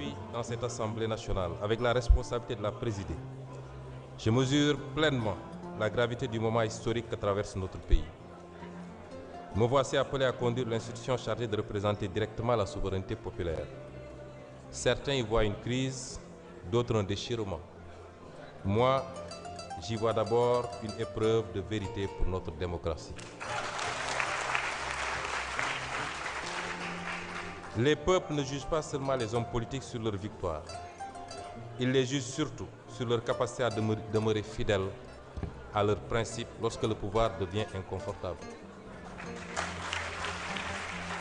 aujourd'hui dans cette Assemblée nationale avec la responsabilité de la présider, je mesure pleinement la gravité du moment historique que traverse notre pays. Me voici appelé à conduire l'institution chargée de représenter directement la souveraineté populaire. Certains y voient une crise, d'autres un déchirement. Moi, j'y vois d'abord une épreuve de vérité pour notre démocratie. Les peuples ne jugent pas seulement les hommes politiques sur leur victoire. Ils les jugent surtout sur leur capacité à demeurer fidèles à leurs principes lorsque le pouvoir devient inconfortable.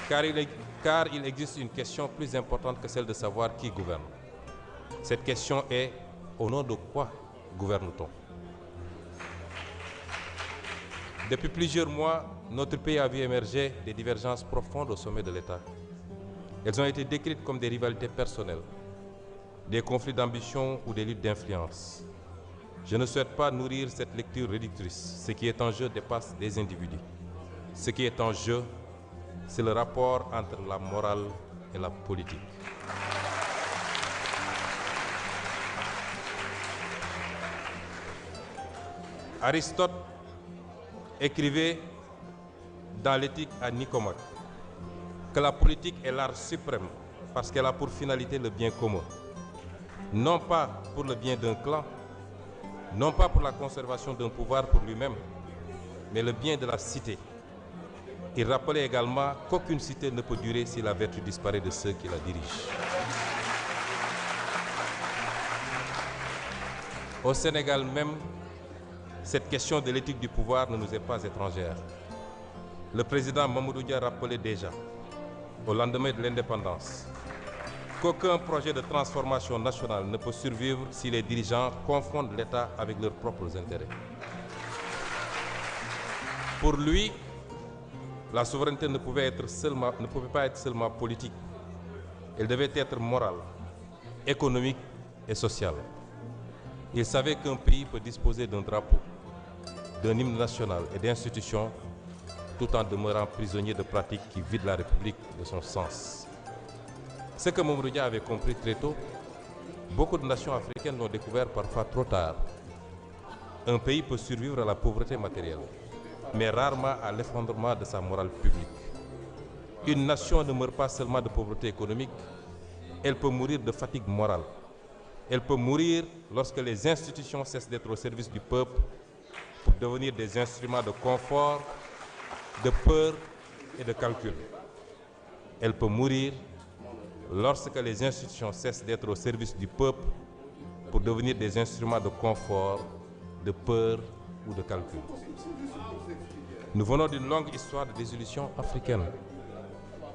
Car il existe une question plus importante que celle de savoir qui gouverne. Cette question est: au nom de quoi gouverne-t-on? Depuis plusieurs mois, notre pays a vu émerger des divergences profondes au sommet de l'État. Elles ont été décrites comme des rivalités personnelles, des conflits d'ambition ou des luttes d'influence. Je ne souhaite pas nourrir cette lecture réductrice. Ce qui est en jeu dépasse des individus. Ce qui est en jeu, c'est le rapport entre la morale et la politique. Aristote écrivait dans l'Éthique à Nicomaque que la politique est l'art suprême parce qu'elle a pour finalité le bien commun. Non pas pour le bien d'un clan, non pas pour la conservation d'un pouvoir pour lui-même, mais le bien de la cité. Il rappelait également qu'aucune cité ne peut durer si la vertu disparaît de ceux qui la dirigent. Au Sénégal même, cette question de l'éthique du pouvoir ne nous est pas étrangère. Le président Mamadou Dia rappelait déjà, au lendemain de l'indépendance, qu'aucun projet de transformation nationale ne peut survivre si les dirigeants confondent l'État avec leurs propres intérêts. Pour lui, la souveraineté ne pouvait pas être seulement politique. Elle devait être morale, économique et sociale. Il savait qu'un pays peut disposer d'un drapeau, d'un hymne national et d'institutions tout en demeurant prisonnier de pratiques qui vident la République de son sens. Ce que Mamadou Dia avait compris très tôt, beaucoup de nations africaines l'ont découvert parfois trop tard. Un pays peut survivre à la pauvreté matérielle, mais rarement à l'effondrement de sa morale publique. Une nation ne meurt pas seulement de pauvreté économique, elle peut mourir de fatigue morale. Elle peut mourir lorsque les institutions cessent d'être au service du peuple pour devenir des instruments de confort, de peur et de calcul. Elle peut mourir lorsque les institutions cessent d'être au service du peuple pour devenir des instruments de confort, de peur ou de calcul. Nous venons d'une longue histoire de dissolution africaine.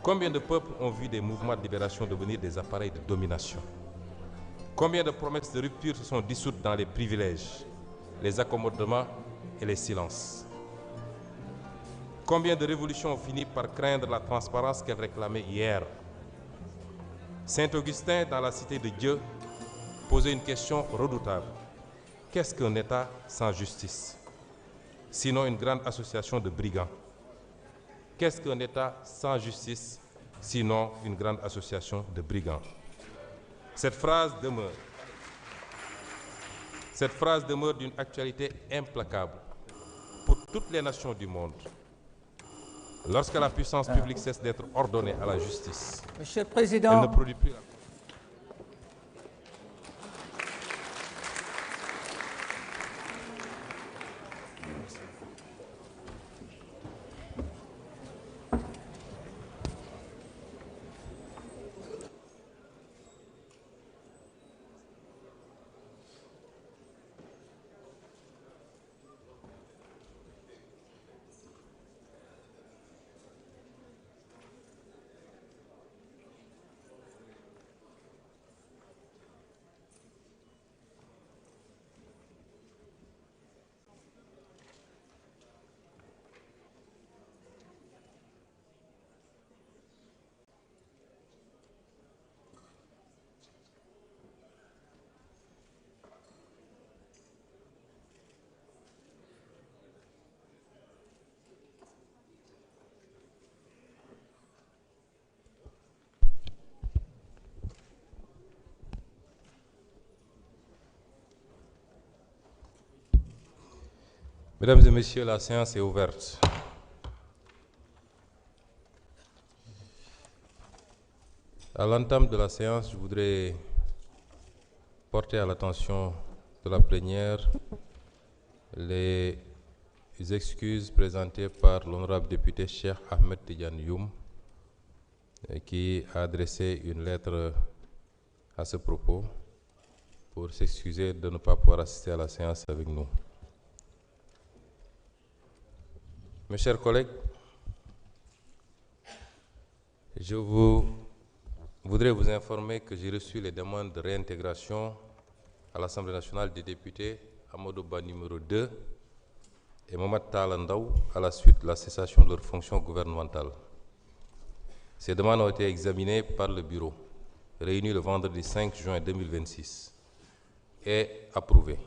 Combien de peuples ont vu des mouvements de libération devenir des appareils de domination? Combien de promesses de rupture se sont dissoutes dans les privilèges, les accommodements et les silences? Combien de révolutions ont fini par craindre la transparence qu'elles réclamaient hier? Saint Augustin, dans la Cité de Dieu, posait une question redoutable. Qu'est-ce qu'un État sans justice? Sinon une grande association de brigands. Qu'est-ce qu'un État sans justice? Sinon une grande association de brigands. Cette phrase demeure d'une actualité implacable pour toutes les nations du monde. Lorsque la puissance publique cesse d'être ordonnée à la justice, Monsieur le Président, elle ne produit plus la... Mesdames et messieurs, la séance est ouverte. À l'entame de la séance, je voudrais porter à l'attention de la plénière les excuses présentées par l'honorable député Cheikh Ahmed Tidiane Youm, qui a adressé une lettre à ce propos pour s'excuser de ne pas pouvoir assister à la séance avec nous. Mes chers collègues, je voudrais vous informer que j'ai reçu les demandes de réintégration à l'Assemblée nationale des députés Amadou Ba numéro 2 et Mohamed Talla Ndaw à la suite de la cessation de leurs fonctions gouvernementales. Ces demandes ont été examinées par le bureau, réuni le vendredi 5 juin 2026, et approuvées.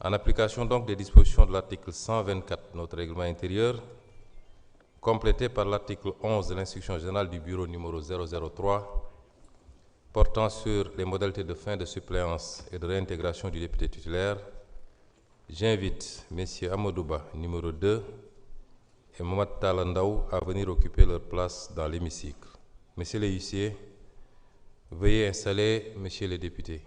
En application donc des dispositions de l'article 124 de notre règlement intérieur, complété par l'article 11 de l'instruction générale du bureau numéro 003, portant sur les modalités de fin de suppléance et de réintégration du député titulaire, j'invite M. Amadou Ba, numéro 2, et Mohamed Talla Ndaw à venir occuper leur place dans l'hémicycle. Messieurs les huissiers, veuillez installer Messieurs les députés.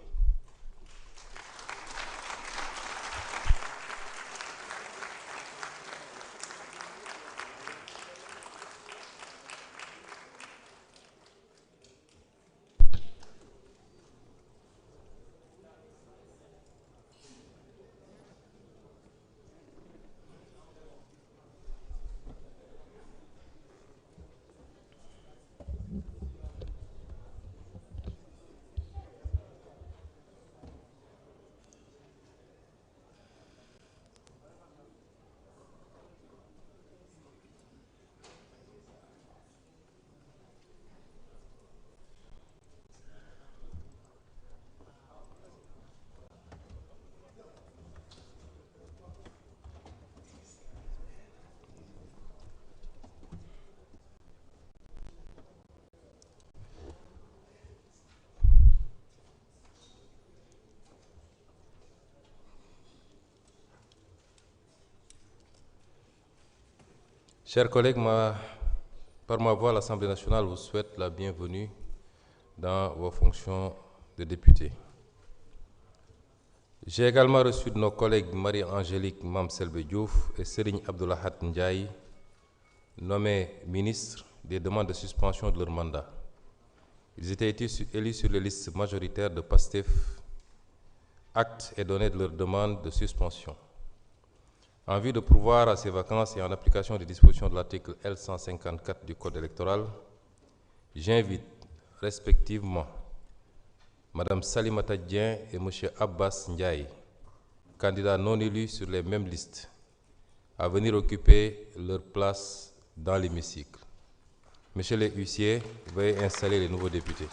Chers collègues, par ma voix, l'Assemblée nationale vous souhaite la bienvenue dans vos fonctions de député. J'ai également reçu de nos collègues Marie-Angélique Mamselbe Diouf et Serigne Abdoulahat Ndiaye, nommés ministres, des demandes de suspension de leur mandat. Ils étaient élus sur les listes majoritaires de PASTEF. Acte est donné de leur demande de suspension. En vue de pourvoir à ces vacances et en application des dispositions de l'article L154 du Code électoral, j'invite respectivement Madame Salimata Dien et Monsieur Abbas Ndiaye, candidats non élus sur les mêmes listes, à venir occuper leur place dans l'hémicycle. Messieurs les huissiers, veuillez installer les nouveaux députés.